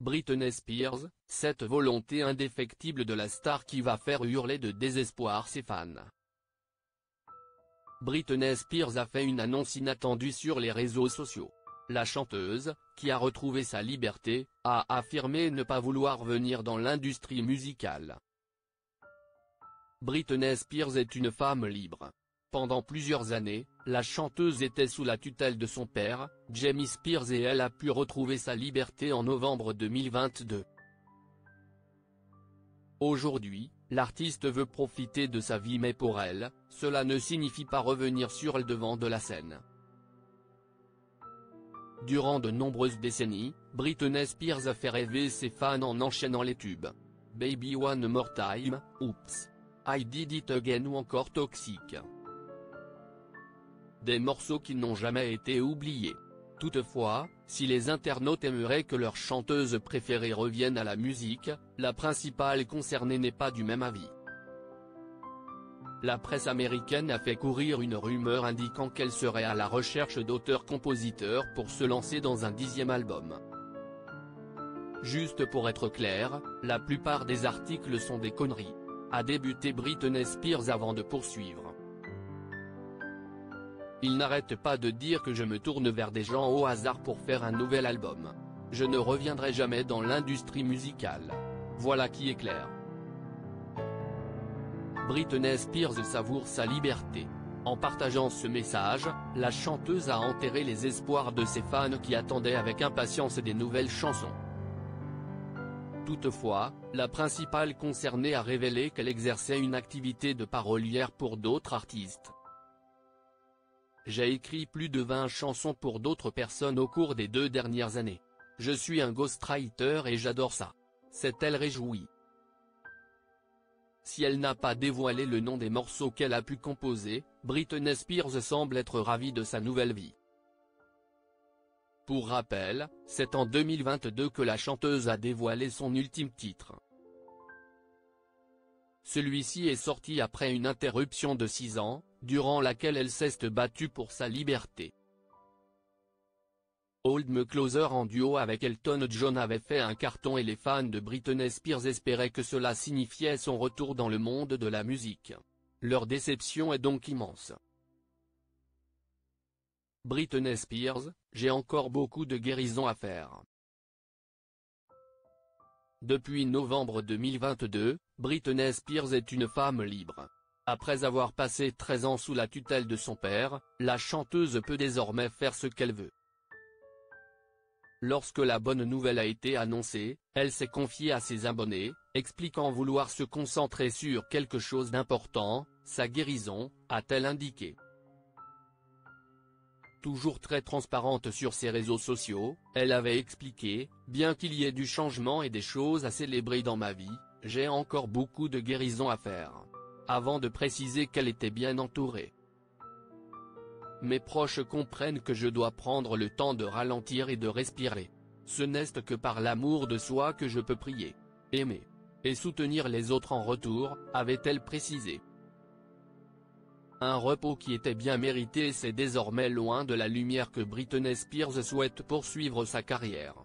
Britney Spears, cette volonté indéfectible de la star qui va faire hurler de désespoir ses fans. Britney Spears a fait une annonce inattendue sur les réseaux sociaux. La chanteuse, qui a retrouvé sa liberté, a affirmé ne pas vouloir venir dans l'industrie musicale. Britney Spears est une femme libre. Pendant plusieurs années, la chanteuse était sous la tutelle de son père, Jamie Spears, et elle a pu retrouver sa liberté en novembre 2022. Aujourd'hui, l'artiste veut profiter de sa vie, mais pour elle, cela ne signifie pas revenir sur le devant de la scène. Durant de nombreuses décennies, Britney Spears a fait rêver ses fans en enchaînant les tubes Baby One More Time, Oops, I Did It Again ou encore Toxic. Des morceaux qui n'ont jamais été oubliés. Toutefois, si les internautes aimeraient que leur chanteuse préférée revienne à la musique, la principale concernée n'est pas du même avis. La presse américaine a fait courir une rumeur indiquant qu'elle serait à la recherche d'auteurs-compositeurs pour se lancer dans un 10e album. Juste pour être clair, la plupart des articles sont des conneries, a débuté Britney Spears avant de poursuivre. Il n'arrête pas de dire que je me tourne vers des gens au hasard pour faire un nouvel album. Je ne reviendrai jamais dans l'industrie musicale. Voilà qui est clair. Britney Spears savoure sa liberté. En partageant ce message, la chanteuse a enterré les espoirs de ses fans qui attendaient avec impatience des nouvelles chansons. Toutefois, la principale concernée a révélé qu'elle exerçait une activité de parolière pour d'autres artistes. J'ai écrit plus de 20 chansons pour d'autres personnes au cours des 2 dernières années. Je suis un ghostwriter et j'adore ça. S'est-elle réjouie? Si elle n'a pas dévoilé le nom des morceaux qu'elle a pu composer, Britney Spears semble être ravie de sa nouvelle vie. Pour rappel, c'est en 2022 que la chanteuse a dévoilé son ultime titre. Celui-ci est sorti après une interruption de 6 ans, durant laquelle elle s'est battue pour sa liberté. Hold Me Closer en duo avec Elton John avait fait un carton et les fans de Britney Spears espéraient que cela signifiait son retour dans le monde de la musique. Leur déception est donc immense. Britney Spears, j'ai encore beaucoup de guérison à faire. Depuis novembre 2022, Britney Spears est une femme libre. Après avoir passé 13 ans sous la tutelle de son père, la chanteuse peut désormais faire ce qu'elle veut. Lorsque la bonne nouvelle a été annoncée, elle s'est confiée à ses abonnés, expliquant vouloir se concentrer sur quelque chose d'important, sa guérison, a-t-elle indiqué. Toujours très transparente sur ses réseaux sociaux, elle avait expliqué « Bien qu'il y ait du changement et des choses à célébrer dans ma vie, j'ai encore beaucoup de guérison à faire », avant de préciser qu'elle était bien entourée. Mes proches comprennent que je dois prendre le temps de ralentir et de respirer. Ce n'est que par l'amour de soi que je peux prier, aimer et soutenir les autres en retour, avait-elle précisé. Un repos qui était bien mérité et c'est désormais loin de la lumière que Britney Spears souhaite poursuivre sa carrière.